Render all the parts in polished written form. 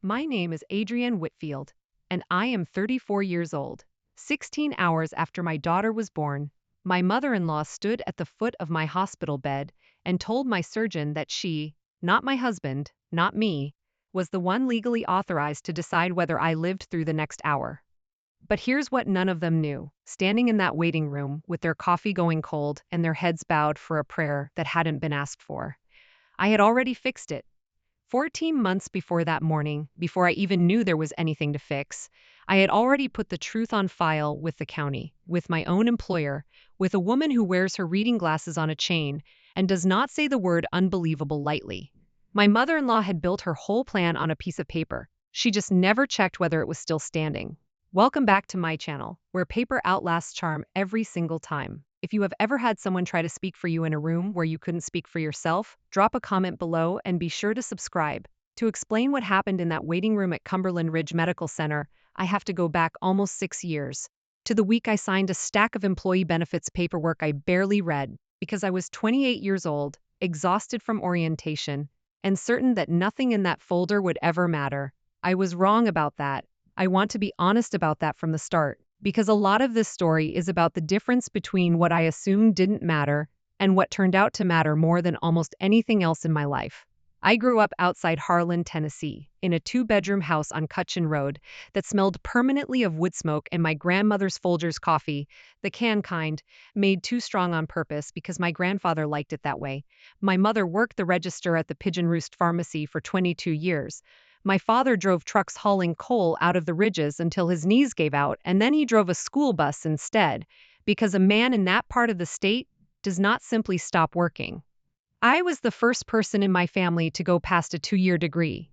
My name is Adrienne Whitfield, and I am 34 years old. 16 hours after my daughter was born, my mother-in-law stood at the foot of my hospital bed and told my surgeon that she, not my husband, not me, was the one legally authorized to decide whether I lived through the next hour. But here's what none of them knew. Standing in that waiting room with their coffee going cold and their heads bowed for a prayer that hadn't been asked for, I had already fixed it. 14 months before that morning, before I even knew there was anything to fix, I had already put the truth on file with the county, with my own employer, with a woman who wears her reading glasses on a chain and does not say the word unbelievable lightly. My mother-in-law had built her whole plan on a piece of paper. She just never checked whether it was still standing. Welcome back to my channel, where paper outlasts charm every single time. If you have ever had someone try to speak for you in a room where you couldn't speak for yourself, drop a comment below and be sure to subscribe. To explain what happened in that waiting room at Cumberland Ridge Medical Center, I have to go back almost 6 years. To the week I signed a stack of employee benefits paperwork I barely read because I was 28 years old, exhausted from orientation, and certain that nothing in that folder would ever matter. I was wrong about that. I want to be honest about that from the start, because a lot of this story is about the difference between what I assumed didn't matter and what turned out to matter more than almost anything else in my life. I grew up outside Harlan, Tennessee, in a 2-bedroom house on Cutchin Road that smelled permanently of wood smoke and my grandmother's Folgers coffee, the canned kind, made too strong on purpose because my grandfather liked it that way. My mother worked the register at the Pigeon Roost Pharmacy for 22 years. My father drove trucks hauling coal out of the ridges until his knees gave out, and then he drove a school bus instead, because a man in that part of the state does not simply stop working. I was the first person in my family to go past a 2-year degree,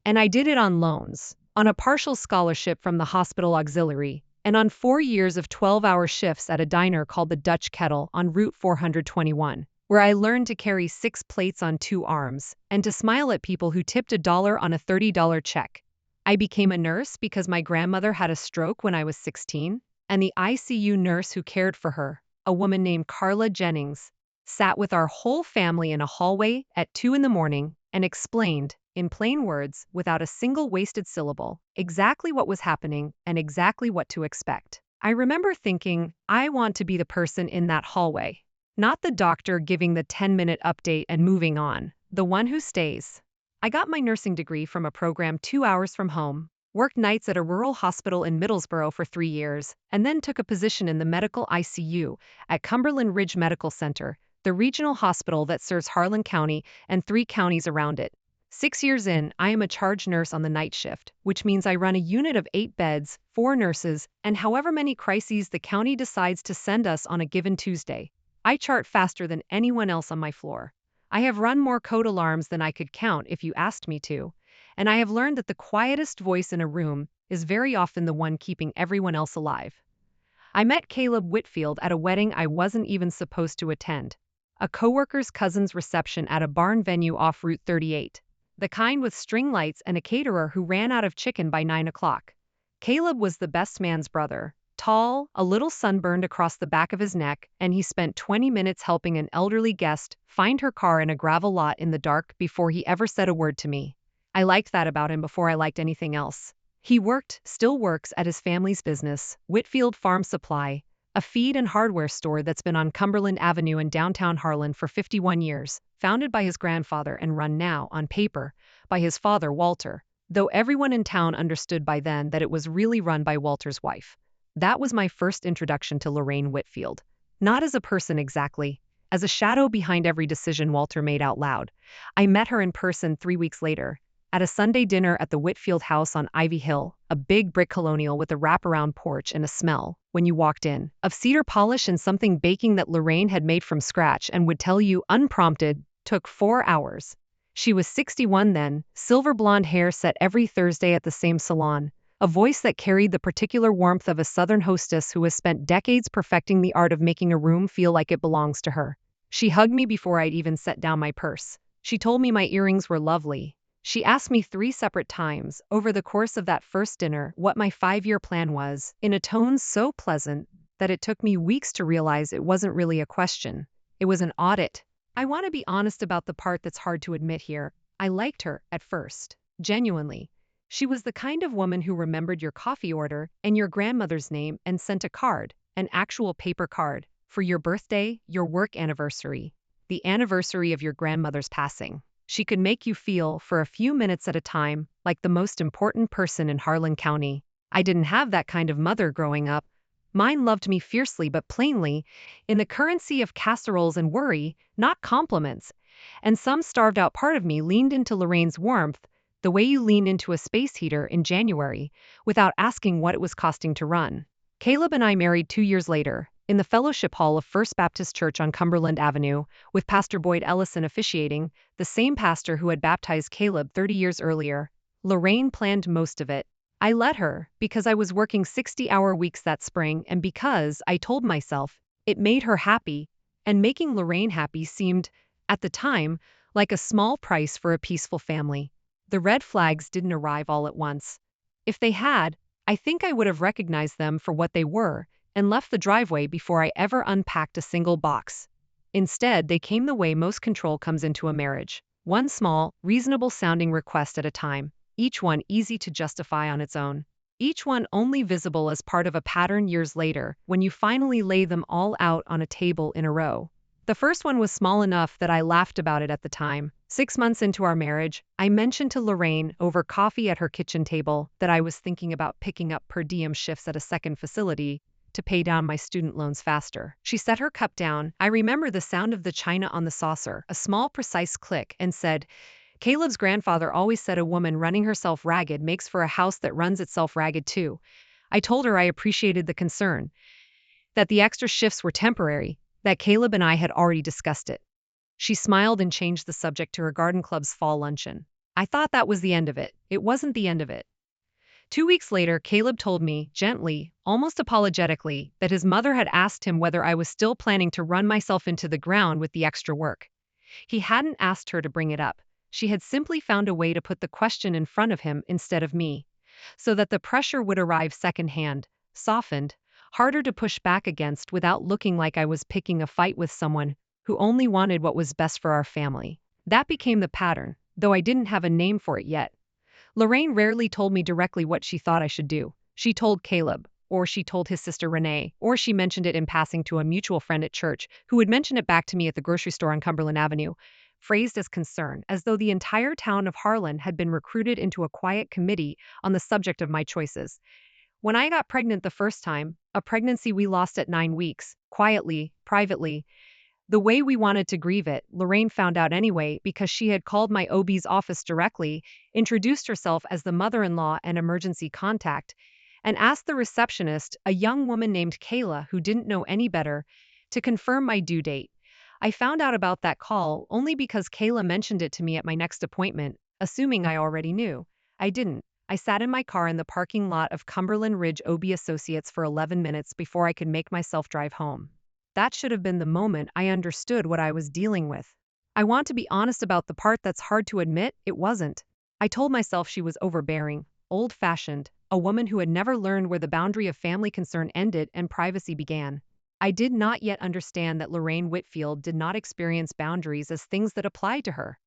and I did it on loans, on a partial scholarship from the hospital auxiliary, and on 4 years of 12-hour shifts at a diner called the Dutch Kettle on Route 421. Where I learned to carry 6 plates on 2 arms and to smile at people who tipped $1 on a $30 check. I became a nurse because my grandmother had a stroke when I was 16, and the ICU nurse who cared for her, a woman named Carla Jennings, sat with our whole family in a hallway at 2 in the morning and explained, in plain words, without a single wasted syllable, exactly what was happening and exactly what to expect. I remember thinking, I want to be the person in that hallway. Not the doctor giving the 10-minute update and moving on, the one who stays. I got my nursing degree from a program 2 hours from home, worked nights at a rural hospital in Middlesboro for 3 years, and then took a position in the medical ICU at Cumberland Ridge Medical Center, the regional hospital that serves Harlan County and 3 counties around it. 6 years in, I am a charge nurse on the night shift, which means I run a unit of 8 beds, 4 nurses, and however many crises the county decides to send us on a given Tuesday. I chart faster than anyone else on my floor. I have run more code alarms than I could count if you asked me to, and I have learned that the quietest voice in a room is very often the one keeping everyone else alive. I met Caleb Whitfield at a wedding I wasn't even supposed to attend, a coworker's cousin's reception at a barn venue off Route 38, the kind with string lights and a caterer who ran out of chicken by 9 o'clock. Caleb was the best man's brother. Tall, a little sunburned across the back of his neck, and he spent 20 minutes helping an elderly guest find her car in a gravel lot in the dark before he ever said a word to me. I liked that about him before I liked anything else. He still works at his family's business, Whitfield Farm Supply, a feed and hardware store that's been on Cumberland Avenue in downtown Harlan for 51 years, founded by his grandfather and run now, on paper, by his father, Walter, though everyone in town understood by then that it was really run by Walter's wife. That was my first introduction to Lorraine Whitfield. Not as a person exactly, as a shadow behind every decision Walter made out loud. I met her in person 3 weeks later, at a Sunday dinner at the Whitfield house on Ivy Hill, a big brick colonial with a wraparound porch and a smell, when you walked in, of cedar polish and something baking that Lorraine had made from scratch and would tell you, unprompted, took 4 hours. She was 61 then, silver blonde hair set every Thursday at the same salon, a voice that carried the particular warmth of a Southern hostess who has spent decades perfecting the art of making a room feel like it belongs to her. She hugged me before I'd even set down my purse. She told me my earrings were lovely. She asked me 3 separate times, over the course of that first dinner, what my 5-year plan was, in a tone so pleasant that it took me weeks to realize it wasn't really a question. It was an audit. I want to be honest about the part that's hard to admit here. I liked her, at first. Genuinely. She was the kind of woman who remembered your coffee order and your grandmother's name and sent a card, an actual paper card, for your birthday, your work anniversary, the anniversary of your grandmother's passing. She could make you feel, for a few minutes at a time, like the most important person in Harlan County. I didn't have that kind of mother growing up. Mine loved me fiercely but plainly, in the currency of casseroles and worry, not compliments. And some starved-out part of me leaned into Lorraine's warmth, the way you lean into a space heater in January, without asking what it was costing to run. Caleb and I married 2 years later, in the fellowship hall of First Baptist Church on Cumberland Avenue, with Pastor Boyd Ellison officiating, the same pastor who had baptized Caleb 30 years earlier. Lorraine planned most of it. I let her, because I was working 60-hour weeks that spring and because, I told myself, it made her happy, and making Lorraine happy seemed, at the time, like a small price for a peaceful family. The red flags didn't arrive all at once. If they had, I think I would have recognized them for what they were and left the driveway before I ever unpacked a single box. Instead, they came the way most control comes into a marriage. One small, reasonable-sounding request at a time, each one easy to justify on its own. Each one only visible as part of a pattern years later, when you finally lay them all out on a table in a row. The first one was small enough that I laughed about it at the time. 6 months into our marriage, I mentioned to Lorraine over coffee at her kitchen table that I was thinking about picking up per diem shifts at a second facility to pay down my student loans faster. She set her cup down. I remember the sound of the china on the saucer, a small, precise click, and said, Caleb's grandfather always said a woman running herself ragged makes for a house that runs itself ragged too. I told her I appreciated the concern, that the extra shifts were temporary, that Caleb and I had already discussed it. She smiled and changed the subject to her garden club's fall luncheon. I thought that was the end of it. It wasn't the end of it. 2 weeks later, Caleb told me, gently, almost apologetically, that his mother had asked him whether I was still planning to run myself into the ground with the extra work. He hadn't asked her to bring it up. She had simply found a way to put the question in front of him instead of me, so that the pressure would arrive secondhand, softened, harder to push back against without looking like I was picking a fight with someone who only wanted what was best for our family. That became the pattern, though I didn't have a name for it yet. Lorraine rarely told me directly what she thought I should do. She told Caleb, or she told his sister Renee, or she mentioned it in passing to a mutual friend at church, who would mention it back to me at the grocery store on Cumberland Avenue, phrased as concern, as though the entire town of Harlan had been recruited into a quiet committee on the subject of my choices. When I got pregnant the first time, a pregnancy we lost at 9 weeks, quietly, privately, the way we wanted to grieve it, Lorraine found out anyway because she had called my OB's office directly, introduced herself as the mother-in-law and emergency contact, and asked the receptionist, a young woman named Kayla who didn't know any better, to confirm my due date. I found out about that call only because Kayla mentioned it to me at my next appointment, assuming I already knew. I didn't. I sat in my car in the parking lot of Cumberland Ridge OB Associates for 11 minutes before I could make myself drive home. That should have been the moment I understood what I was dealing with. I want to be honest about the part that's hard to admit, it wasn't. I told myself she was overbearing, old-fashioned, a woman who had never learned where the boundary of family concern ended and privacy began. I did not yet understand that Lorraine Whitfield did not experience boundaries as things that applied to her.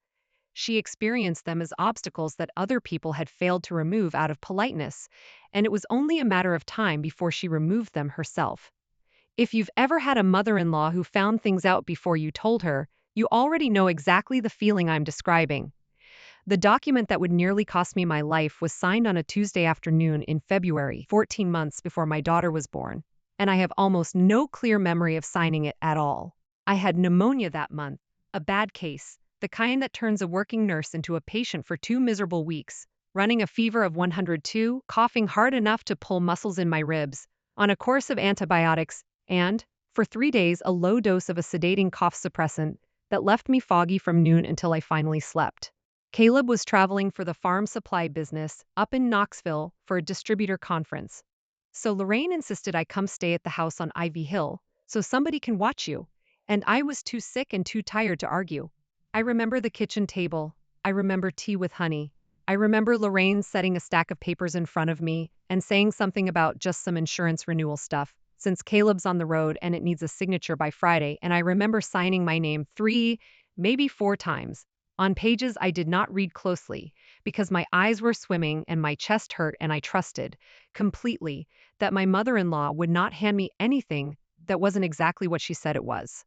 She experienced them as obstacles that other people had failed to remove out of politeness, and it was only a matter of time before she removed them herself. If you've ever had a mother-in-law who found things out before you told her, you already know exactly the feeling I'm describing. The document that would nearly cost me my life was signed on a Tuesday afternoon in February, 14 months before my daughter was born, and I have almost no clear memory of signing it at all. I had pneumonia that month, a bad case, the kind that turns a working nurse into a patient for 2 miserable weeks, running a fever of 102, coughing hard enough to pull muscles in my ribs, on a course of antibiotics, and, for 3 days, a low dose of a sedating cough suppressant that left me foggy from noon until I finally slept. Caleb was traveling for the farm supply business up in Knoxville for a distributor conference. So Lorraine insisted I come stay at the house on Ivy Hill so somebody can watch you, and I was too sick and too tired to argue. I remember the kitchen table. I remember tea with honey. I remember Lorraine setting a stack of papers in front of me and saying something about just some insurance renewal stuff, since Caleb's on the road and it needs a signature by Friday, and I remember signing my name 3, maybe 4 times, on pages I did not read closely, because my eyes were swimming and my chest hurt, and I trusted completely that my mother-in-law would not hand me anything that wasn't exactly what she said it was.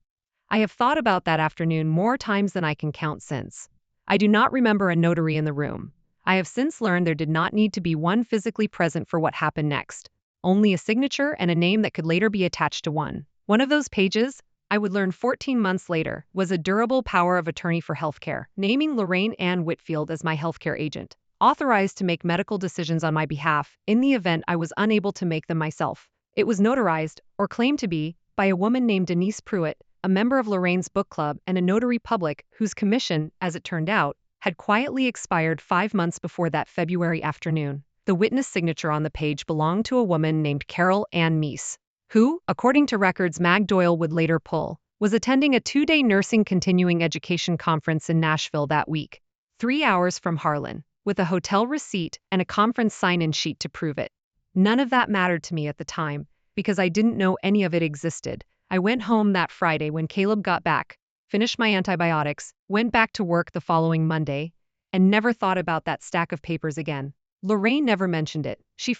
I have thought about that afternoon more times than I can count since. I do not remember a notary in the room. I have since learned there did not need to be one physically present for what happened next. Only a signature and a name that could later be attached to one. One of those pages, I would learn 14 months later, was a durable power of attorney for healthcare, naming Lorraine Ann Whitfield as my healthcare agent, authorized to make medical decisions on my behalf in the event I was unable to make them myself. It was notarized, or claimed to be, by a woman named Denise Pruitt, a member of Lorraine's book club and a notary public whose commission, as it turned out, had quietly expired 5 months before that February afternoon. The witness signature on the page belonged to a woman named Carol Ann Meese, who, according to records Mag Doyle would later pull, was attending a 2-day nursing continuing education conference in Nashville that week, 3 hours from Harlan, with a hotel receipt and a conference sign-in sheet to prove it. None of that mattered to me at the time, because I didn't know any of it existed. I went home that Friday when Caleb got back, finished my antibiotics, went back to work the following Monday, and never thought about that stack of papers again. Lorraine never mentioned it. She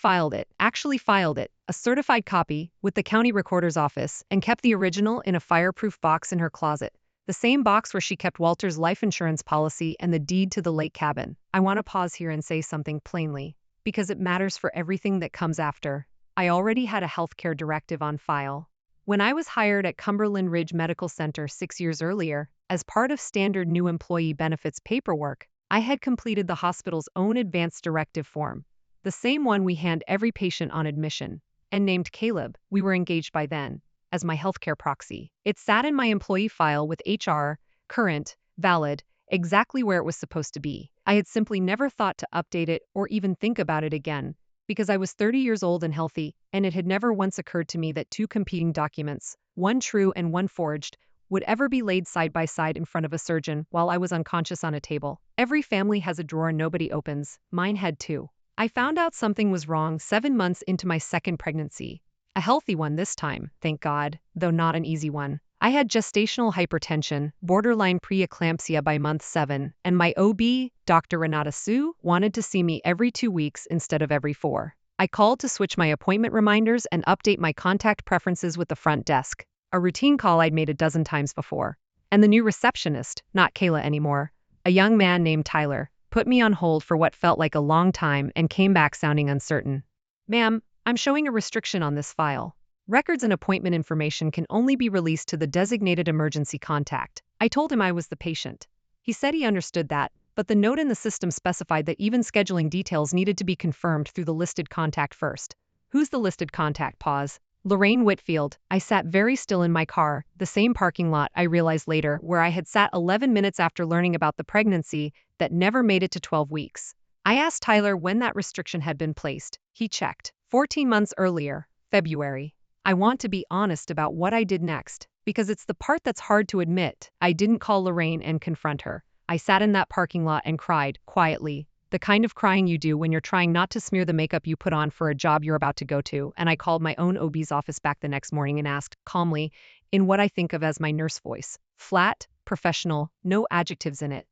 actually filed it, a certified copy, with the county recorder's office, and kept the original in a fireproof box in her closet. The same box where she kept Walter's life insurance policy and the deed to the lake cabin. I want to pause here and say something plainly, because it matters for everything that comes after. I already had a healthcare directive on file. When I was hired at Cumberland Ridge Medical Center 6 years earlier, as part of standard new employee benefits paperwork, I had completed the hospital's own advanced directive form, the same one we hand every patient on admission, and named Caleb, we were engaged by then, as my healthcare proxy. It sat in my employee file with HR, current, valid, exactly where it was supposed to be. I had simply never thought to update it or even think about it again, because I was 30 years old and healthy, and it had never once occurred to me that 2 competing documents, one true and one forged, would ever be laid side by side in front of a surgeon while I was unconscious on a table. Every family has a drawer nobody opens. Mine had 2. I found out something was wrong 7 months into my second pregnancy. A healthy one this time, thank God, though not an easy one. I had gestational hypertension, borderline preeclampsia by month 7, and my OB, Dr. Renata Sue, wanted to see me every 2 weeks instead of every 4. I called to switch my appointment reminders and update my contact preferences with the front desk, a routine call I'd made a dozen times before. And the new receptionist, not Kayla anymore, a young man named Tyler, put me on hold for what felt like a long time and came back sounding uncertain. "Ma'am, I'm showing a restriction on this file. Records and appointment information can only be released to the designated emergency contact." I told him I was the patient. He said he understood that, but the note in the system specified that even scheduling details needed to be confirmed through the listed contact first. "Who's the listed contact?" Pause. "Lorraine Whitfield." I sat very still in my car, the same parking lot, I realized later, where I had sat 11 minutes after learning about the pregnancy that never made it to 12 weeks. I asked Tyler when that restriction had been placed. He checked. 14 months earlier, February. I want to be honest about what I did next, because it's the part that's hard to admit. I didn't call Lorraine and confront her. I sat in that parking lot and cried, quietly, the kind of crying you do when you're trying not to smear the makeup you put on for a job you're about to go to. And I called my own OB's office back the next morning and asked, calmly, in what I think of as my nurse voice. Flat, professional, no adjectives in it.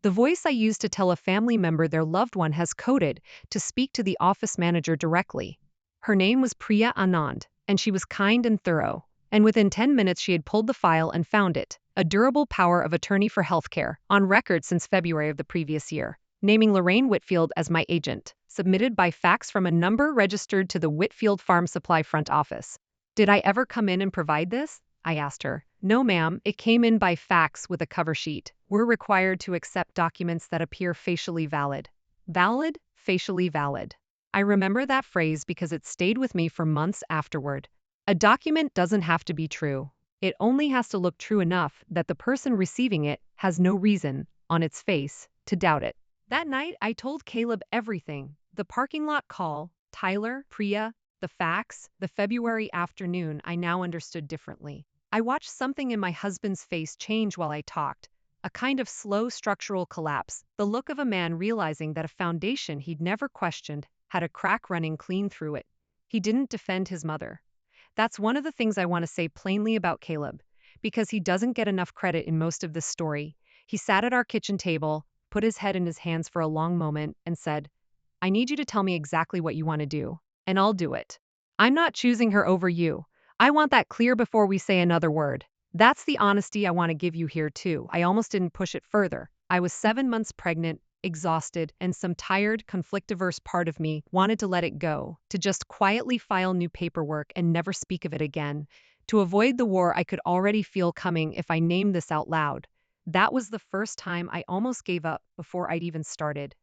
The voice I used to tell a family member their loved one has coded to speak to the office manager directly. Her name was Priya Anand, and she was kind and thorough. And within 10 minutes she had pulled the file and found it, a durable power of attorney for healthcare, on record since February of the previous year, naming Lorraine Whitfield as my agent, submitted by fax from a number registered to the Whitfield Farm Supply front office. "Did I ever come in and provide this?" I asked her. "No, ma'am, it came in by fax with a cover sheet. We're required to accept documents that appear facially valid." Valid? Facially valid. I remember that phrase because it stayed with me for months afterward. A document doesn't have to be true. It only has to look true enough that the person receiving it has no reason, on its face, to doubt it. That night, I told Caleb everything. The parking lot call, Tyler, Priya, the fax, the February afternoon I now understood differently. I watched something in my husband's face change while I talked, a kind of slow structural collapse, the look of a man realizing that a foundation he'd never questioned had a crack running clean through it. He didn't defend his mother. That's one of the things I want to say plainly about Caleb, because he doesn't get enough credit in most of this story. He sat at our kitchen table, put his head in his hands for a long moment, and said, I need you to tell me exactly what you want to do, and I'll do it. I'm not choosing her over you. I want that clear before we say another word. That's the honesty I want to give you here, too. I almost didn't push it further. I was 7 months pregnant, exhausted, and some tired, conflict-averse part of me wanted to let it go, to just quietly file new paperwork and never speak of it again, to avoid the war I could already feel coming if I named this out loud. That was the first time I almost gave up before I'd even started.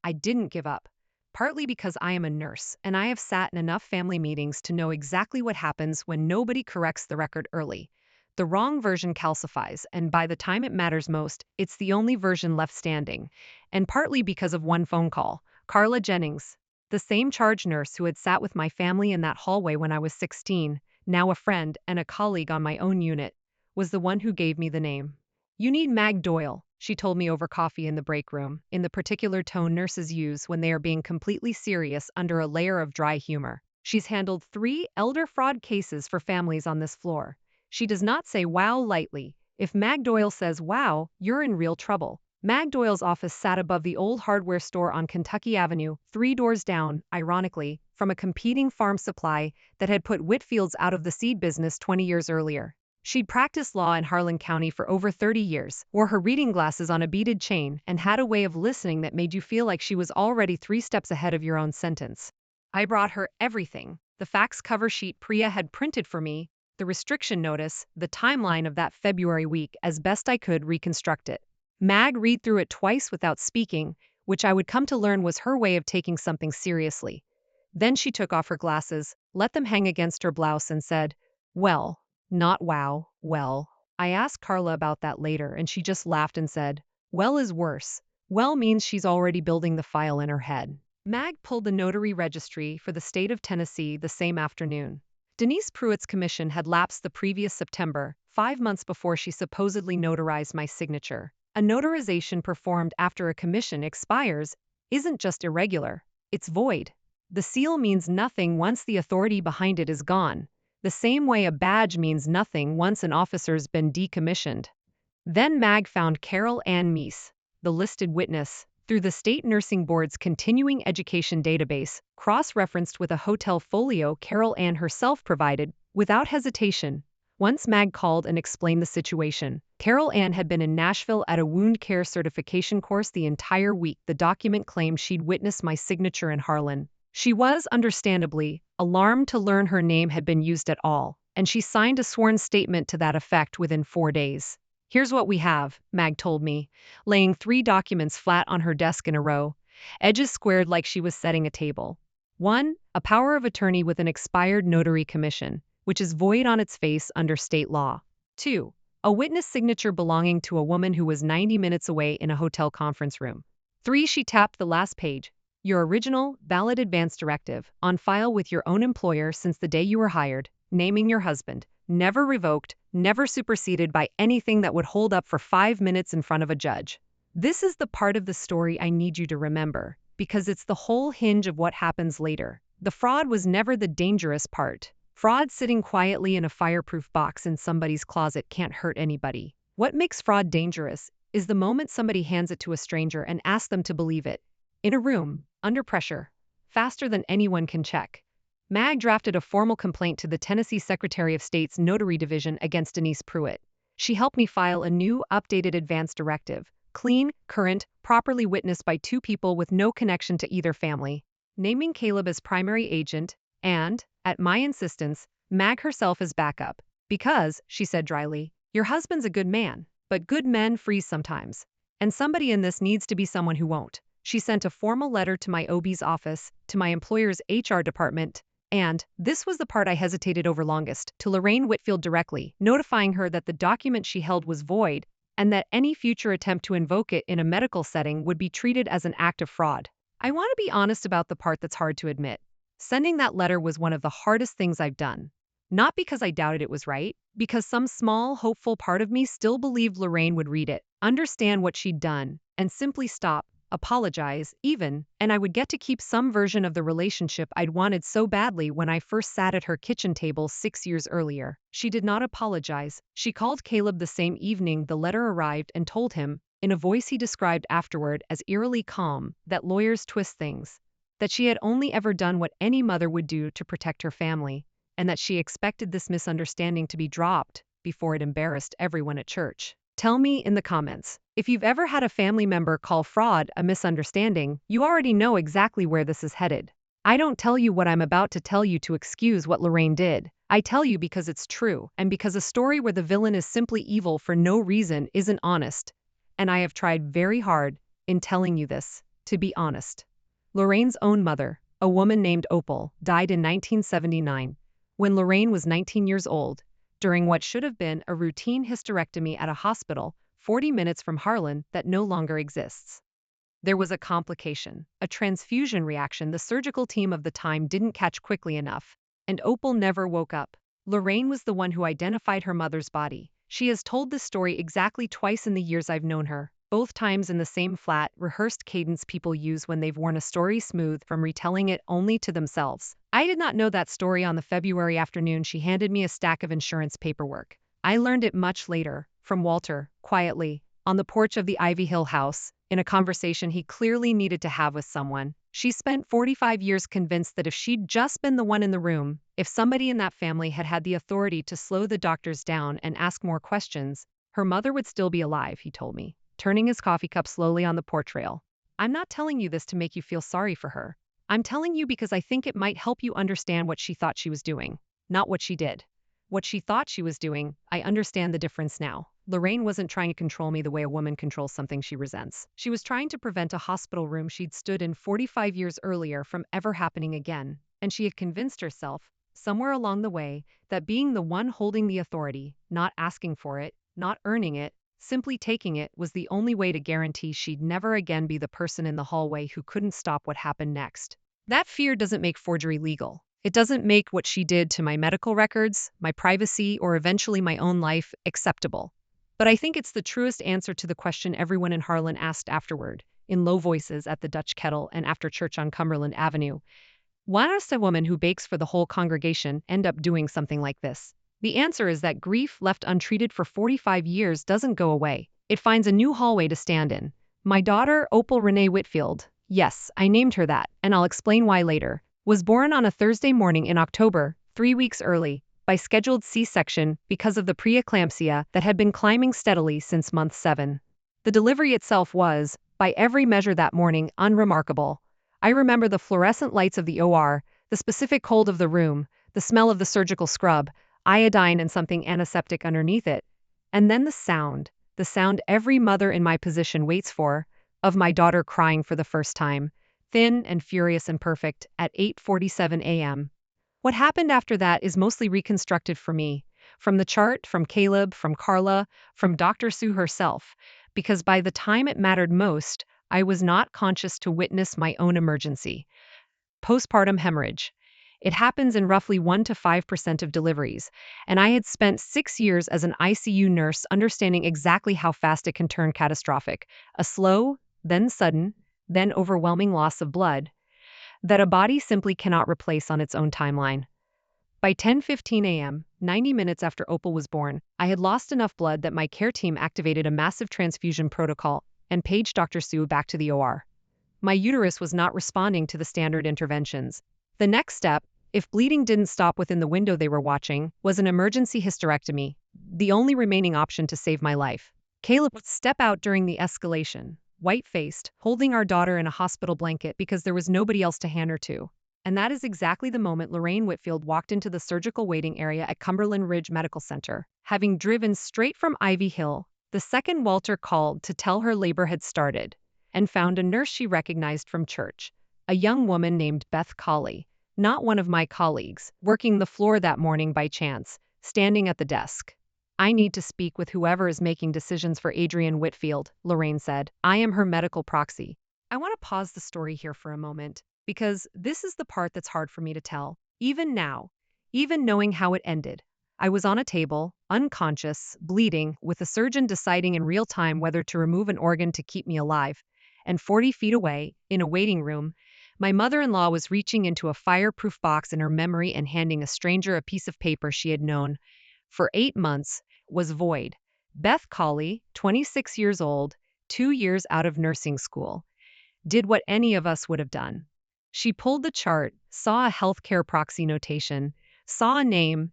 I didn't give up. Partly because I am a nurse, and I have sat in enough family meetings to know exactly what happens when nobody corrects the record early. The wrong version calcifies, and by the time it matters most, it's the only version left standing. And partly because of one phone call. Carla Jennings, the same charge nurse who had sat with my family in that hallway when I was 16, now a friend and a colleague on my own unit, was the one who gave me the name. You need Mag Doyle, she told me over coffee in the break room, in the particular tone nurses use when they are being completely serious under a layer of dry humor. She's handled 3 elder fraud cases for families on this floor. She does not say wow lightly. If Mag Doyle says wow, you're in real trouble. Mag Doyle's office sat above the old hardware store on Kentucky Avenue, 3 doors down, ironically, from a competing farm supply that had put Whitfields out of the seed business 20 years earlier. She'd practiced law in Harlan County for over 30 years, wore her reading glasses on a beaded chain, and had a way of listening that made you feel like she was already 3 steps ahead of your own sentence. I brought her everything: the fax cover sheet Priya had printed for me, the restriction notice, the timeline of that February week, as best I could reconstruct it. Mag read through it twice without speaking, which I would come to learn was her way of taking something seriously. Then she took off her glasses, let them hang against her blouse, and said, well, not wow, well. I asked Carla about that later, and she just laughed and said, well is worse. Well means she's already building the file in her head. Mag pulled the notary registry for the state of Tennessee the same afternoon. Denise Pruitt's commission had lapsed the previous September, 5 months before she supposedly notarized my signature. A notarization performed after a commission expires isn't just irregular, it's void. The seal means nothing once the authority behind it is gone, the same way a badge means nothing once an officer's been decommissioned. Then Mag found Carol Ann Meese, the listed witness, through the State Nursing Board's continuing education database, cross-referenced with a hotel folio Carol Ann herself provided, without hesitation. Once Mag called and explained the situation. Carol Ann had been in Nashville at a wound care certification course the entire week. The document claimed she'd witnessed my signature in Harlan. She was, understandably, alarmed to learn her name had been used at all, and she signed a sworn statement to that effect within 4 days. Here's what we have, Mag told me, laying 3 documents flat on her desk in a row, edges squared like she was setting a table. 1. A power of attorney with an expired notary commission, which is void on its face under state law. 2. A witness signature belonging to a woman who was 90 minutes away in a hotel conference room. 3. She tapped the last page. Your original, valid advance directive, on file with your own employer since the day you were hired, naming your husband, never revoked, never superseded by anything that would hold up for 5 minutes in front of a judge. This is the part of the story I need you to remember, because it's the whole hinge of what happens later. The fraud was never the dangerous part. Fraud sitting quietly in a fireproof box in somebody's closet can't hurt anybody. What makes fraud dangerous is the moment somebody hands it to a stranger and asks them to believe it. In a room, under pressure, faster than anyone can check. Mag drafted a formal complaint to the Tennessee Secretary of State's Notary Division against Denise Pruitt. She helped me file a new, updated advance directive, clean, current, properly witnessed by 2 people with no connection to either family, naming Caleb as primary agent, and, at my insistence, Mag herself as backup. Because, she said dryly, your husband's a good man, but good men freeze sometimes. And somebody in this needs to be someone who won't. She sent a formal letter to my OB's office, to my employer's HR department, and, this was the part I hesitated over longest, to Lorraine Whitfield directly, notifying her that the document she held was void, and that any future attempt to invoke it in a medical setting would be treated as an act of fraud. I want to be honest about the part that's hard to admit. Sending that letter was one of the hardest things I've done. Not because I doubted it was right, because some small, hopeful part of me still believed Lorraine would read it, understand what she'd done, and simply stop, apologize, even, and I would get to keep some version of the relationship I'd wanted so badly when I first sat at her kitchen table 6 years earlier. She did not apologize. She called Caleb the same evening the letter arrived and told him, in a voice he described afterward as eerily calm, that lawyers twist things, that she had only ever done what any mother would do to protect her family, and that she expected this misunderstanding to be dropped before it embarrassed everyone at church. Tell me in the comments, if you've ever had a family member call fraud a misunderstanding, you already know exactly where this is headed. I don't tell you what I'm about to tell you to excuse what Lorraine did. I tell you because it's true, and because a story where the villain is simply evil for no reason isn't honest. And I have tried very hard, in telling you this, to be honest. Lorraine's own mother, a woman named Opal, died in 1979, when Lorraine was 19 years old, during what should have been a routine hysterectomy at a hospital 40 minutes from Harlan that no longer exists. There was a complication, a transfusion reaction the surgical team of the time didn't catch quickly enough, and Opal never woke up. Lorraine was the one who identified her mother's body. She has told this story exactly twice in the years I've known her, both times in the same flat, rehearsed cadence people use when they've worn a story smooth from retelling it only to themselves. I did not know that story on the February afternoon she handed me a stack of insurance paperwork. I learned it much later, from Walter, quietly, on the porch of the Ivy Hill house, in a conversation he clearly needed to have with someone. She spent 45 years convinced that if she'd just been the one in the room, if somebody in that family had had the authority to slow the doctors down and ask more questions, her mother would still be alive, he told me, turning his coffee cup slowly on the porch rail. I'm not telling you this to make you feel sorry for her. I'm telling you because I think it might help you understand what she thought she was doing, not what she did. What she thought she was doing, I understand the difference now. Lorraine wasn't trying to control me the way a woman controls something she resents. She was trying to prevent a hospital room she'd stood in 45 years earlier from ever happening again, and she had convinced herself, somewhere along the way, that being the one holding the authority, not asking for it, not earning it, simply taking it, was the only way to guarantee she'd never again be the person in the hallway who couldn't stop what happened next. That fear doesn't make forgery legal. It doesn't make what she did to my medical records, my privacy, or eventually my own life acceptable. But I think it's the truest answer to the question everyone in Harlan asked afterward, in low voices at the Dutch Kettle and after church on Cumberland Avenue. Why does a woman who bakes for the whole congregation end up doing something like this? The answer is that grief left untreated for 45 years doesn't go away. It finds a new hallway to stand in. My daughter, Opal Renee Whitfield, yes, I named her that, and I'll explain why later, was born on a Thursday morning in October, 3 weeks early, by scheduled C-section because of the preeclampsia that had been climbing steadily since month 7. The delivery itself was, by every measure that morning, unremarkable. I remember the fluorescent lights of the OR, the specific cold of the room, the smell of the surgical scrub, iodine and something antiseptic underneath it, and then the sound every mother in my position waits for, of my daughter crying for the first time, thin and furious and perfect, at 8:47 a.m. What happened after that is mostly reconstructed for me, from the chart, from Caleb, from Carla, from Dr. Sue herself, because by the time it mattered most, I was not conscious to witness my own emergency. Postpartum hemorrhage. It happens in roughly 1 to 5% of deliveries, and I had spent 6 years as an ICU nurse understanding exactly how fast it can turn catastrophic. A slow, then sudden, then overwhelming loss of blood that a body simply cannot replace on its own timeline. By 10:15 a.m., 90 minutes after Opal was born, I had lost enough blood that my care team activated a massive transfusion protocol and paged Dr. Sue back to the OR. My uterus was not responding to the standard interventions. The next step, if bleeding didn't stop within the window they were watching, was an emergency hysterectomy, the only remaining option to save my life. Caleb would step out during the escalation, white-faced, holding our daughter in a hospital blanket because there was nobody else to hand her to. And that is exactly the moment Lorraine Whitfield walked into the surgical waiting area at Cumberland Ridge Medical Center, having driven straight from Ivy Hill, the second Walter called to tell her labor had started, and found a nurse she recognized from church, a young woman named Beth Colley, not one of my colleagues, working the floor that morning by chance, standing at the desk. I need to speak with whoever is making decisions for Adrienne Whitfield, Lorraine said. I am her medical proxy. I want to pause the story here for a moment, because this is the part that's hard for me to tell. Even now, even knowing how it ended, I was on a table, unconscious, bleeding, with a surgeon deciding in real time whether to remove an organ to keep me alive. And 40 feet away, in a waiting room, my mother-in-law was reaching into a fireproof box in her memory and handing a stranger a piece of paper she had known for 8 months was void. Beth Colley, 26 years old, 2 years out of nursing school, did what any of us would have done. She pulled the chart, saw a healthcare proxy notation, saw a name,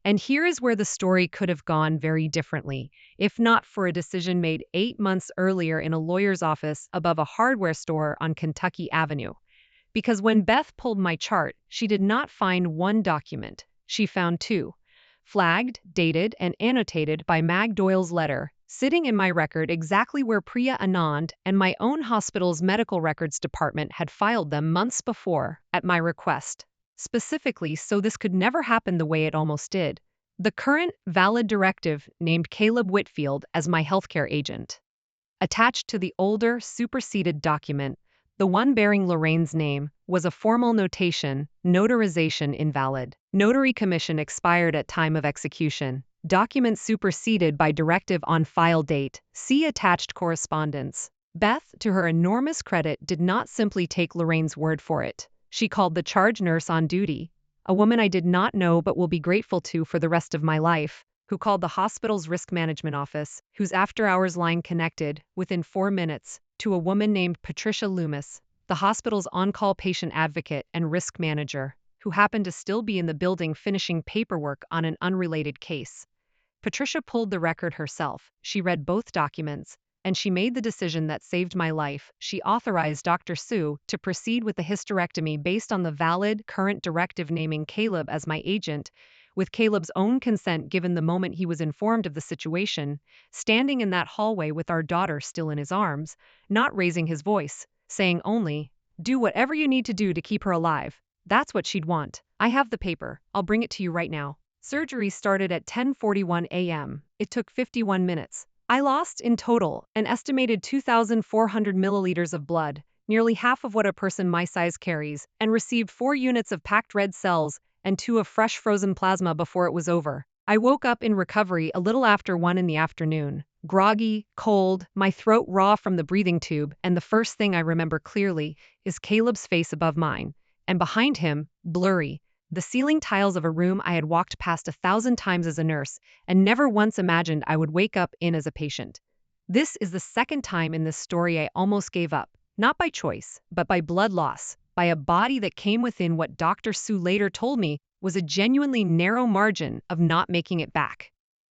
and here is where the story could have gone very differently, if not for a decision made 8 months earlier in a lawyer's office above a hardware store on Kentucky Avenue. Because when Beth pulled my chart, she did not find one document. She found two, flagged, dated, and annotated by Mag Doyle's letter, sitting in my record exactly where Priya Anand and my own hospital's medical records department had filed them months before, at my request. Specifically, so this could never happen the way it almost did. The current, valid directive named Caleb Whitfield as my healthcare agent. Attached to the older, superseded document, the one bearing Lorraine's name, was a formal notation, notarization invalid. Notary commission expired at time of execution. Document superseded by directive on file date. See attached correspondence. Beth, to her enormous credit, did not simply take Lorraine's word for it. She called the charge nurse on duty, a woman I did not know but will be grateful to for the rest of my life, who called the hospital's risk management office, whose after-hours line connected, within 4 minutes, to a woman named Patricia Loomis, the hospital's on-call patient advocate and risk manager, who happened to still be in the building finishing paperwork on an unrelated case. Patricia pulled the record herself. She read both documents, and she made the decision that saved my life. She authorized Dr. Sue to proceed with the hysterectomy based on the valid, current directive naming Caleb as my agent, with Caleb's own consent given the moment he was informed of the situation, standing in that hallway with our daughter still in his arms, not raising his voice, saying only, "Do whatever you need to do to keep her alive." That's what she'd want. I have the paper. I'll bring it to you right now. Surgery started at 10:41 a.m. It took 51 minutes. I lost, in total, an estimated 2,400 milliliters of blood, nearly half of what a person my size carries, and received 4 units of packed red cells and 2 of fresh frozen plasma before it was over. I woke up in recovery a little after 1 in the afternoon, groggy, cold, my throat raw from the breathing tube, and the first thing I remember clearly is Caleb's face above mine, and behind him, blurry, the ceiling tiles of a room I had walked past 1,000 times as a nurse and never once imagined I would wake up in as a patient. This is the second time in this story I almost gave up, not by choice, but by blood loss, by a body that came within what Dr. Sue later told me was a genuinely narrow margin of not making it back.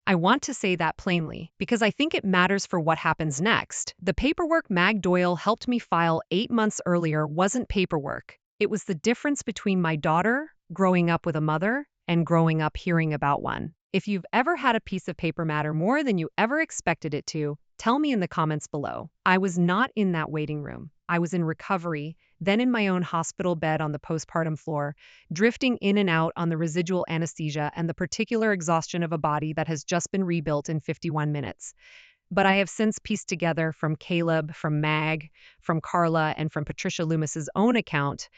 I want to say that plainly, because I think it matters for what happens next. The paperwork Mag Doyle helped me file 8 months earlier wasn't paperwork. It was the difference between my daughter, growing up with a mother, and growing up hearing about one. If you've ever had a piece of paper matter more than you ever expected it to, tell me in the comments below. I was not in that waiting room. I was in recovery, then in my own hospital bed on the postpartum floor, drifting in and out on the residual anesthesia and the particular exhaustion of a body that has just been rebuilt in 51 minutes. But I have since pieced together from Caleb, from Mag, from Carla, and from Patricia Loomis's own account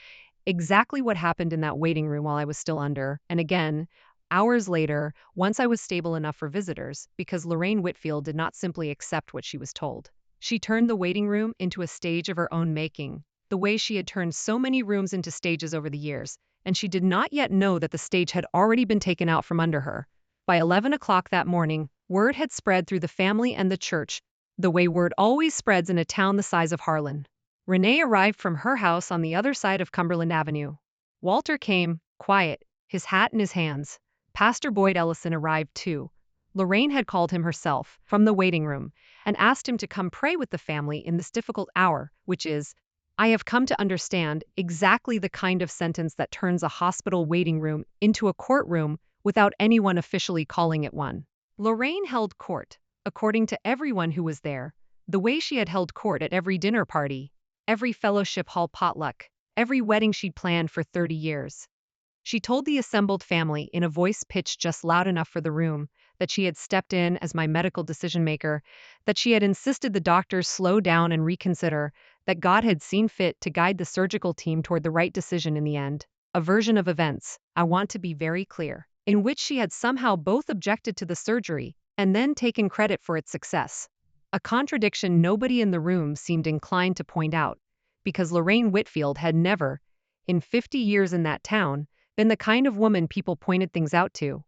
exactly what happened in that waiting room while I was still under, and again, hours later, once I was stable enough for visitors, because Lorraine Whitfield did not simply accept what she was told. She turned the waiting room into a stage of her own making, the way she had turned so many rooms into stages over the years, and she did not yet know that the stage had already been taken out from under her. By 11 o'clock that morning, word had spread through the family and the church, the way word always spreads in a town the size of Harlan. Renee arrived from her house on the other side of Cumberland Avenue. Walter came, quiet, his hat in his hands. Pastor Boyd Ellison arrived too. Lorraine had called him herself, from the waiting room, and asked him to come pray with the family in this difficult hour, which is, I have come to understand, exactly the kind of sentence that turns a hospital waiting room into a courtroom without anyone officially calling it one. Lorraine held court, according to everyone who was there, the way she had held court at every dinner party, every fellowship hall potluck, every wedding she'd planned for 30 years. She told the assembled family in a voice pitched just loud enough for the room that she had stepped in as my medical decision-maker, that she had insisted the doctors slow down and reconsider, that God had seen fit to guide the surgical team toward the right decision in the end. A version of events, I want to be very clear, in which she had somehow both objected to the surgery and then taken credit for its success. A contradiction nobody in the room seemed inclined to point out, because Lorraine Whitfield had never, in 50 years in that town, been the kind of woman people pointed things out to.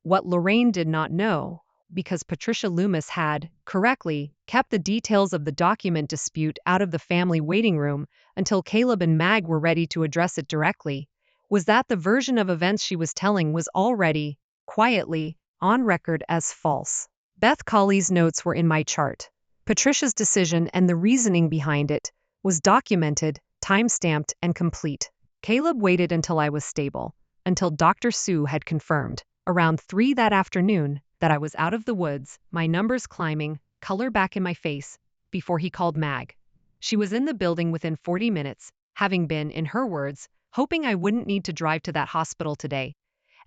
What Lorraine did not know because Patricia Loomis had, correctly, kept the details of the document dispute out of the family waiting room until Caleb and Mag were ready to address it directly, was that the version of events she was telling was already, quietly, on record as false. Beth Colley's notes were in my chart. Patricia's decision and the reasoning behind it was documented, time-stamped, and complete. Caleb waited until I was stable, until Dr. Sue had confirmed, around 3 that afternoon, that I was out of the woods, my numbers climbing, color back in my face, before he called Mag. She was in the building within 40 minutes, having been, in her words, hoping I wouldn't need to drive to that hospital today,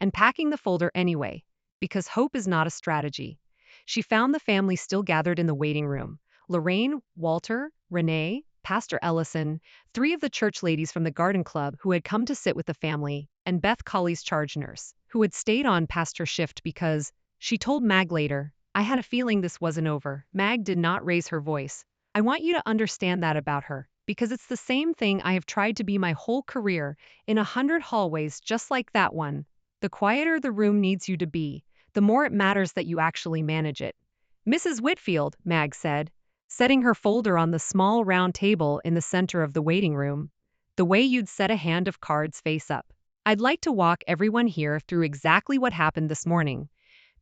and packing the folder anyway, because hope is not a strategy. She found the family still gathered in the waiting room. Lorraine, Walter, Renee, Pastor Ellison, 3 of the church ladies from the garden club who had come to sit with the family, and Beth Colley's charge nurse, who had stayed on past her shift because, she told Mag later, I had a feeling this wasn't over. Mag did not raise her voice. I want you to understand that about her, because it's the same thing I have tried to be my whole career, in 100 hallways just like that one. The quieter the room needs you to be, the more it matters that you actually manage it. Mrs. Whitfield, Mag said, setting her folder on the small round table in the center of the waiting room, the way you'd set a hand of cards face up. I'd like to walk everyone here through exactly what happened this morning,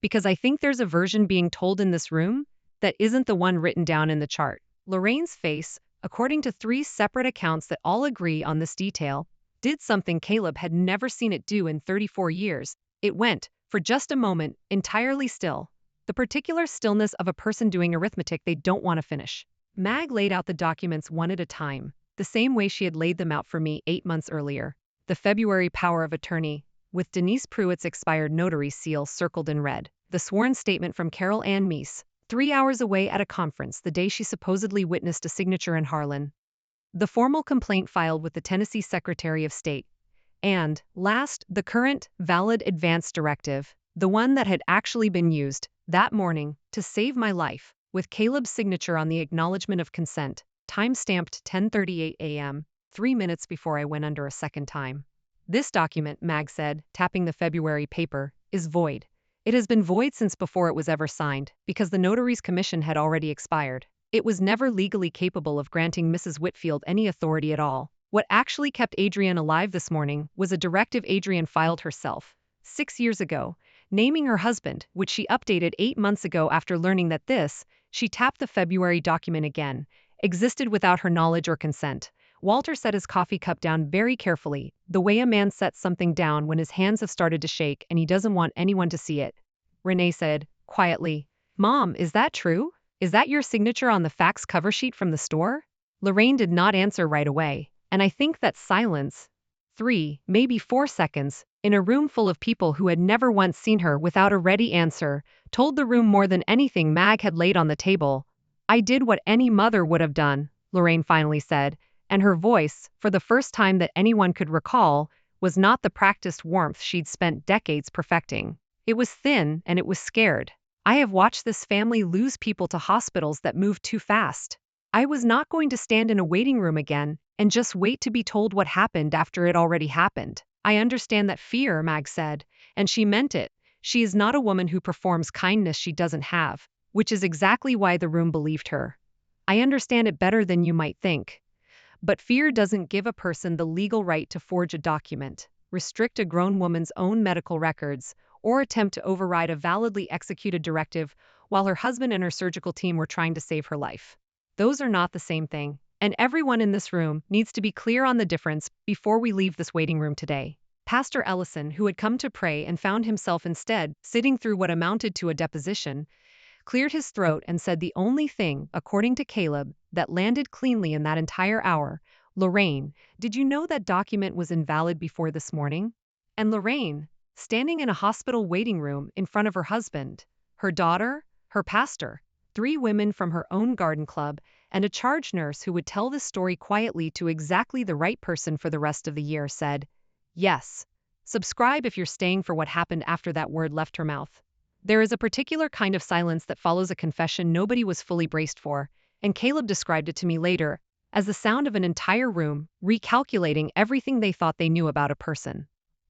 because I think there's a version being told in this room that isn't the one written down in the chart. Lorraine's face, according to 3 separate accounts that all agree on this detail, did something Caleb had never seen it do in 34 years. It went, for just a moment, entirely still. The particular stillness of a person doing arithmetic they don't want to finish. Mag laid out the documents one at a time, the same way she had laid them out for me 8 months earlier. The February power of attorney, with Denise Pruitt's expired notary seal circled in red. The sworn statement from Carol Ann Meese, 3 hours away at a conference the day she supposedly witnessed a signature in Harlan. The formal complaint filed with the Tennessee Secretary of State. And, last, the current, valid advance directive, the one that had actually been used, that morning, to save my life, with Caleb's signature on the acknowledgement of consent, time-stamped 10:38 a.m., 3 minutes before I went under a second time. This document, Mag said, tapping the February paper, is void. It has been void since before it was ever signed, because the notary's commission had already expired. It was never legally capable of granting Mrs. Whitfield any authority at all. What actually kept Adrienne alive this morning was a directive Adrienne filed herself, 6 years ago, naming her husband, which she updated 8 months ago after learning that this, she tapped the February document again, existed without her knowledge or consent. Walter set his coffee cup down very carefully, the way a man sets something down when his hands have started to shake and he doesn't want anyone to see it. Renee said, quietly, Mom, is that true? Is that your signature on the fax cover sheet from the store? Lorraine did not answer right away, and I think that silence, 3, maybe 4 seconds, in a room full of people who had never once seen her without a ready answer, told the room more than anything Mag had laid on the table. I did what any mother would have done, Lorraine finally said, and her voice, for the first time that anyone could recall, was not the practiced warmth she'd spent decades perfecting. It was thin and it was scared. I have watched this family lose people to hospitals that moved too fast. I was not going to stand in a waiting room again and just wait to be told what happened after it already happened. I understand that fear, Mag said, and she meant it. She is not a woman who performs kindness she doesn't have, which is exactly why the room believed her. I understand it better than you might think. But fear doesn't give a person the legal right to forge a document, restrict a grown woman's own medical records, or attempt to override a validly executed directive while her husband and her surgical team were trying to save her life. Those are not the same thing, and everyone in this room needs to be clear on the difference before we leave this waiting room today. Pastor Ellison, who had come to pray and found himself instead sitting through what amounted to a deposition, cleared his throat and said the only thing, according to Caleb, that landed cleanly in that entire hour, Lorraine, did you know that document was invalid before this morning? And Lorraine, standing in a hospital waiting room in front of her husband, her daughter, her pastor, 3 women from her own garden club, and a charge nurse who would tell this story quietly to exactly the right person for the rest of the year, said, yes. Subscribe if you're staying for what happened after that word left her mouth. There is a particular kind of silence that follows a confession nobody was fully braced for, and Caleb described it to me later as the sound of an entire room recalculating everything they thought they knew about a person.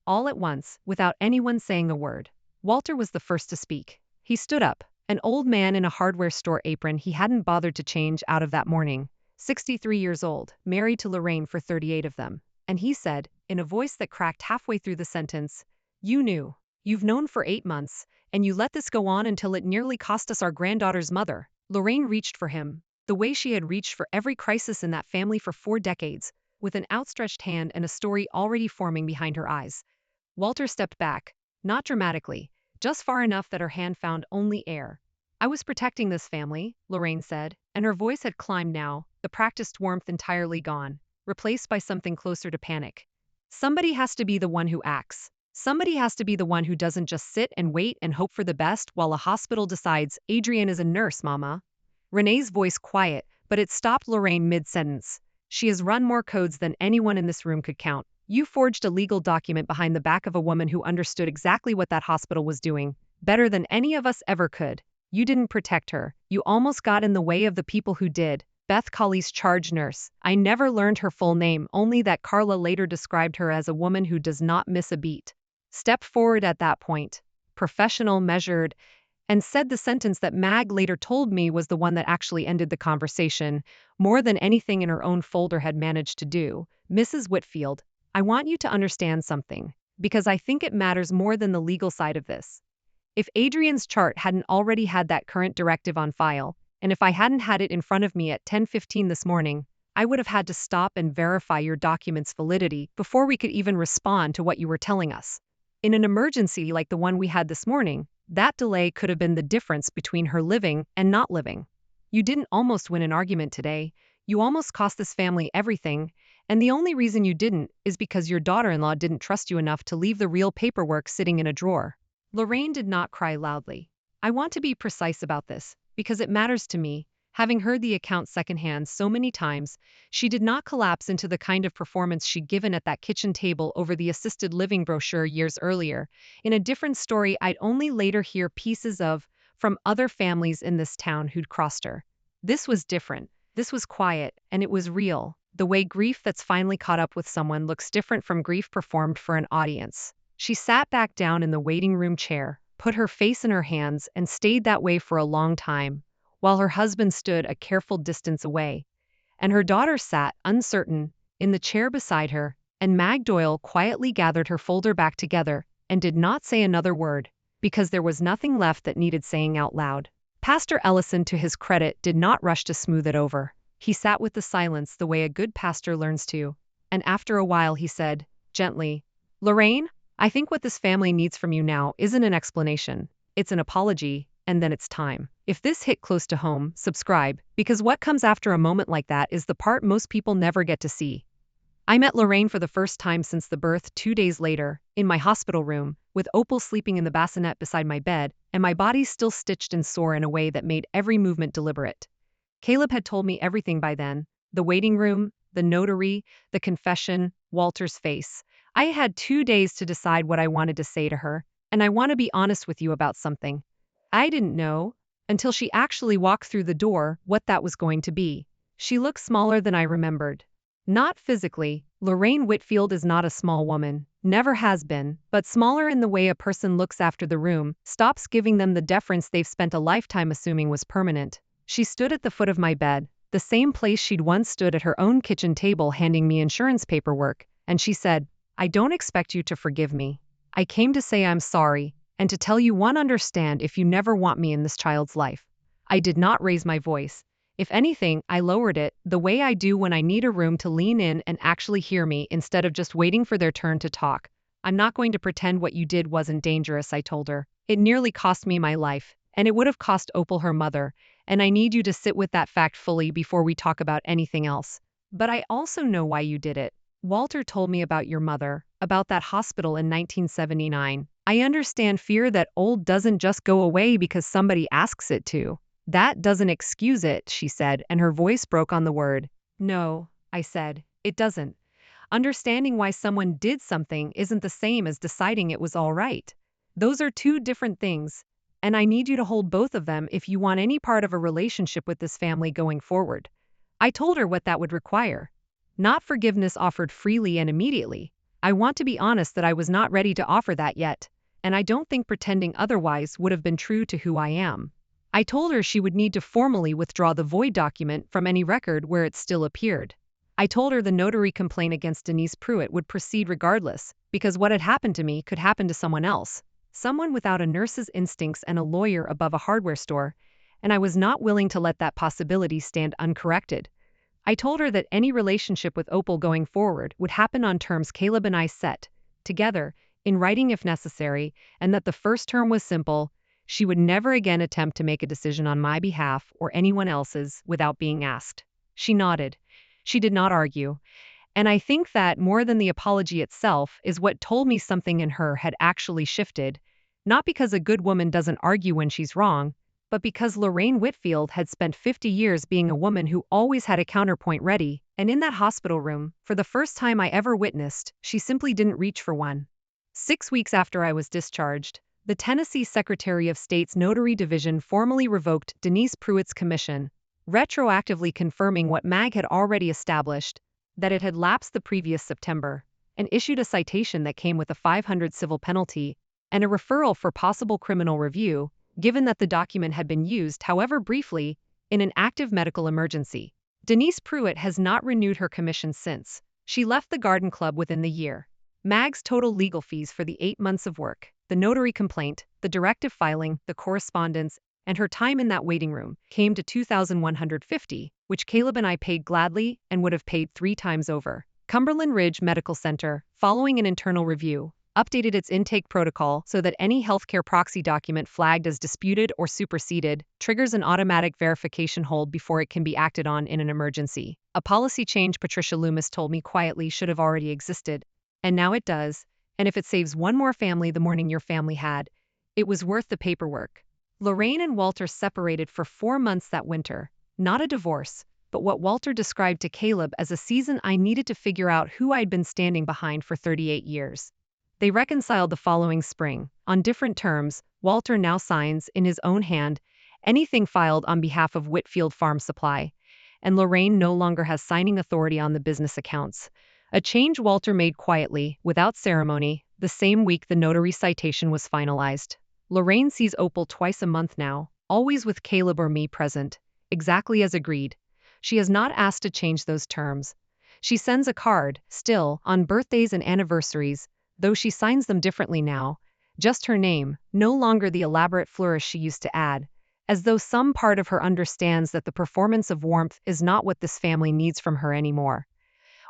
All at once, without anyone saying a word. Walter was the first to speak. He stood up, An old man in a hardware store apron he hadn't bothered to change out of that morning. 63 years old, married to Lorraine for 38 of them. And he said, in a voice that cracked halfway through the sentence, "You knew. You've known for 8 months, and you let this go on until it nearly cost us our granddaughter's mother." Lorraine reached for him, the way she had reached for every crisis in that family for 4 decades, with an outstretched hand and a story already forming behind her eyes. Walter stepped back, not dramatically, just far enough that her hand found only air. "I was protecting this family," Lorraine said, and her voice had climbed now, the practiced warmth entirely gone, replaced by something closer to panic. "Somebody has to be the one who acts. Somebody has to be the one who doesn't just sit and wait and hope for the best while a hospital decides Adrienne is a nurse, Mama." Renee's voice quiet, but it stopped Lorraine mid-sentence. "She has run more codes than anyone in this room could count. You forged a legal document behind the back of a woman who understood exactly what that hospital was doing, better than any of us ever could. You didn't protect her. You almost got in the way of the people who did." Beth Colley's charge nurse. I never learned her full name, only that Carla later described her as a woman who does not miss a beat. Stepped forward at that point, professional, measured, and said the sentence that Mag later told me was the one that actually ended the conversation, more than anything in her own folder had managed to do. "Mrs. Whitfield, I want you to understand something, because I think it matters more than the legal side of this. If Adrienne's chart hadn't already had that current directive on file, and if I hadn't had it in front of me at 10:15 this morning, I would have had to stop and verify your document's validity before we could even respond to what you were telling us. In an emergency like the one we had this morning, that delay could have been the difference between her living and not living. You didn't almost win an argument today, you almost cost this family everything, and the only reason you didn't is because your daughter-in-law didn't trust you enough to leave the real paperwork sitting in a drawer." Lorraine did not cry loudly. "I want to be precise about this, because it matters to me." Having heard the account secondhand so many times, she did not collapse into the kind of performance she'd given at that kitchen table over the assisted living brochure years earlier. In a different story I'd only later hear pieces of from other families in this town who'd crossed her. This was different. This was quiet, and it was real. The way grief that's finally caught up with someone looks different from grief performed for an audience. She sat back down in the waiting room chair, put her face in her hands, and stayed that way for a long time, while her husband stood a careful distance away, and her daughter sat, uncertain, in the chair beside her, and Mag Doyle quietly gathered her folder back together and did not say another word, because there was nothing left that needed saying out loud. Pastor Ellison, to his credit, did not rush to smooth it over. He sat with the silence the way a good pastor learns to, and after a while he said, gently, "Lorraine, I think what this family needs from you now isn't an explanation. It's an apology, and then it's time." If this hit close to home, subscribe, because what comes after a moment like that is the part most people never get to see. I met Lorraine for the first time since the birth 2 days later, in my hospital room, with Opal sleeping in the bassinet beside my bed, and my body still stitched and sore in a way that made every movement deliberate. Caleb had told me everything by then: the waiting room, the notary, the confession, Walter's face. I had 2 days to decide what I wanted to say to her, and I want to be honest with you about something. I didn't know, until she actually walked through the door, what that was going to be. She looked smaller than I remembered. Not physically. Lorraine Whitfield is not a small woman, never has been, but smaller in the way a person looks after the room, stops giving them the deference they've spent a lifetime assuming was permanent. She stood at the foot of my bed, the same place she'd once stood at her own kitchen table handing me insurance paperwork, and she said, "I don't expect you to forgive me. I came to say I'm sorry, and to tell you understand if you never want me in this child's life." I did not raise my voice. If anything, I lowered it, the way I do when I need a room to lean in and actually hear me instead of just waiting for their turn to talk. "I'm not going to pretend what you did wasn't dangerous," I told her. "It nearly cost me my life, and it would have cost Opal her mother, and I need you to sit with that fact fully before we talk about anything else. But I also know why you did it. Walter told me about your mother, about that hospital in 1979. I understand fear that old doesn't just go away because somebody asks it to. That doesn't excuse it," she said, and her voice broke on the word. "No," I said, "it doesn't. Understanding why someone did something isn't the same as deciding it was all right. Those are two different things, and I need you to hold both of them if you want any part of a relationship with this family going forward." I told her what that would require. Not forgiveness offered freely and immediately. I want to be honest that I was not ready to offer that yet, and I don't think pretending otherwise would have been true to who I am. I told her she would need to formally withdraw the void document from any record where it still appeared. I told her the notary complaint against Denise Pruitt would proceed regardless, because what had happened to me could happen to someone else, someone without a nurse's instincts and a lawyer above a hardware store, and I was not willing to let that possibility stand uncorrected. I told her that any relationship with Opal going forward would happen on terms Caleb and I set, together, in writing if necessary, and that the first term was simple: she would never again attempt to make a decision on my behalf or anyone else's without being asked. She nodded. She did not argue. And I think that, more than the apology itself, is what told me something in her had actually shifted, not because a good woman doesn't argue when she's wrong, but because Lorraine Whitfield had spent 50 years being a woman who always had a counterpoint ready, and in that hospital room, for the first time I ever witnessed, she simply didn't reach for one. 6 weeks after I was discharged, the Tennessee Secretary of State's Notary Division formally revoked Denise Pruitt's commission, retroactively confirming what MAG had already established, that it had lapsed the previous September, and issued a citation that came with a $500 civil penalty and a referral for possible criminal review, given that the document had been used, however briefly, in an active medical emergency. Denise Pruitt has not renewed her commission since. She left the Garden Club within the year. MAG's total legal fees for the 8 months of work, the notary complaint, the directive filing, the correspondence, and her time in that waiting room came to $2,150, which Caleb and I paid gladly and would have paid 3 times over. Cumberland Ridge Medical Center, following an internal review, updated its intake protocol so that any healthcare proxy document flagged as disputed or superseded triggers an automatic verification hold before it can be acted on in an emergency. A policy change Patricia Loomis told me quietly should have already existed, and now it does, and if it saves one more family the morning your family had, it was worth the paperwork. Lorraine and Walter separated for 4 months that winter, not a divorce, but what Walter described to Caleb as a season I needed to figure out who I'd been standing behind for 38 years. They reconciled the following spring. On different terms, Walter now signs, in his own hand, anything filed on behalf of Whitfield Farm Supply, and Lorraine no longer has signing authority on the business accounts. A change Walter made quietly, without ceremony, the same week the notary citation was finalized. Lorraine sees Opal twice a month now, always with Caleb or me present, exactly as agreed. She has not asked to change those terms. She sends a card, still, on birthdays and anniversaries, though she signs them differently now, just her name, no longer the elaborate flourish she used to add, as though some part of her understands that the performance of warmth is not what this family needs from her anymore.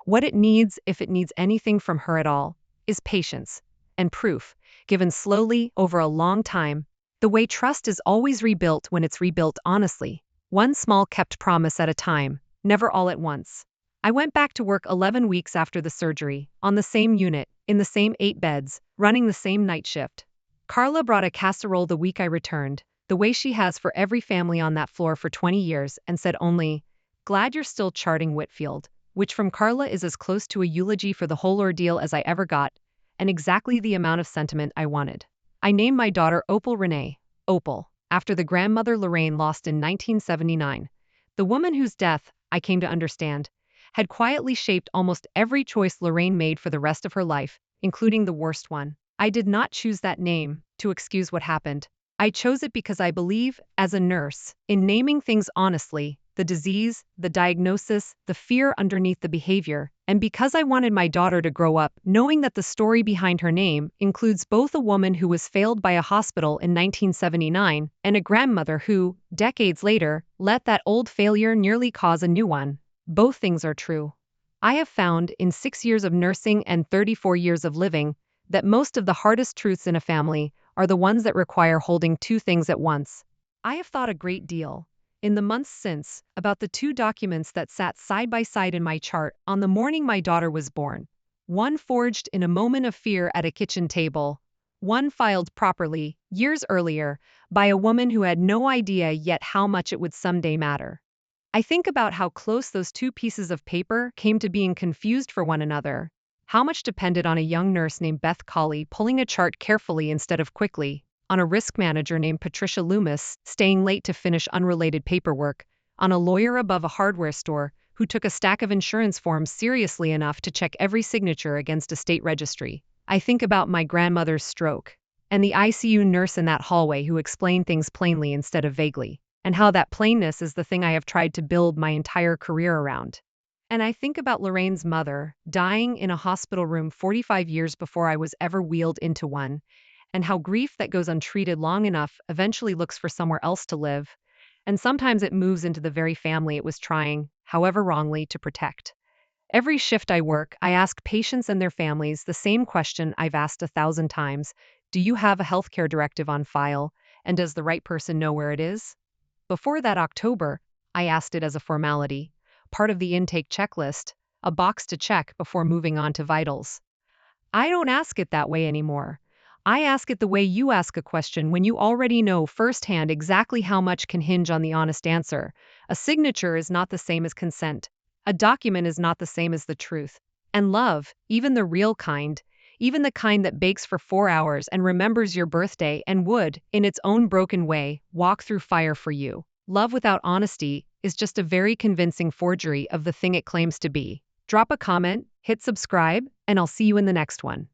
What it needs, if it needs anything from her at all, is patience, and proof, given slowly, over a long time, the way trust is always rebuilt when it's rebuilt honestly, one small kept promise at a time, never all at once. I went back to work 11 weeks after the surgery, on the same unit, in the same 8 beds, running the same night shift. Carla brought a casserole the week I returned, the way she has for every family on that floor for 20 years, and said only, "Glad you're still charting Whitfield," which from Carla is as close to a eulogy for the whole ordeal as I ever got, and exactly the amount of sentiment I wanted. I named my daughter Opal Renee, Opal, after the grandmother Lorraine lost in 1979, the woman whose death, I came to understand, had quietly shaped almost every choice Lorraine made for the rest of her life, including the worst one. I did not choose that name to excuse what happened. I chose it because I believe, as a nurse, in naming things honestly, the disease, the diagnosis, the fear underneath the behavior, and because I wanted my daughter to grow up knowing that the story behind her name includes both a woman who was failed by a hospital in 1979 and a grandmother who, decades later, let that old failure nearly cause a new one. Both things are true. I have found, in 6 years of nursing and 34 years of living, that most of the hardest truths in a family are the ones that require holding 2 things at once. I have thought a great deal, in the months since, about the 2 documents that sat side by side in my chart on the morning my daughter was born. One forged in a moment of fear at a kitchen table, one filed properly, years earlier, by a woman who had no idea yet how much it would someday matter. I think about how close those 2 pieces of paper came to being confused for one another, how much depended on a young nurse named Beth Colley pulling a chart carefully instead of quickly, on a risk manager named Patricia Loomis staying late to finish unrelated paperwork, on a lawyer above a hardware store who took a stack of insurance forms seriously enough to check every signature against a state registry. I think about my grandmother's stroke, and the ICU nurse in that hallway who explained things plainly instead of vaguely, and how that plainness is the thing I have tried to build my entire career around. And I think about Lorraine's mother, dying in a hospital room 45 years before I was ever wheeled into one, and how grief that goes untreated long enough eventually looks for somewhere else to live, and sometimes it moves into the very family it was trying, however wrongly, to protect. Every shift I work, I ask patients and their families the same question I've asked 1,000 times. Do you have a healthcare directive on file, and does the right person know where it is? Before that October, I asked it as a formality, part of the intake checklist, a box to check before moving on to vitals. I don't ask it that way anymore. I ask it the way you ask a question when you already know firsthand exactly how much can hinge on the honest answer. A signature is not the same as consent. A document is not the same as the truth. And love, even the real kind, even the kind that bakes for 4 hours and remembers your birthday and would, in its own broken way, walk through fire for you. Love without honesty is just a very convincing forgery of the thing it claims to be. Drop a comment, hit subscribe, and I'll see you in the next one.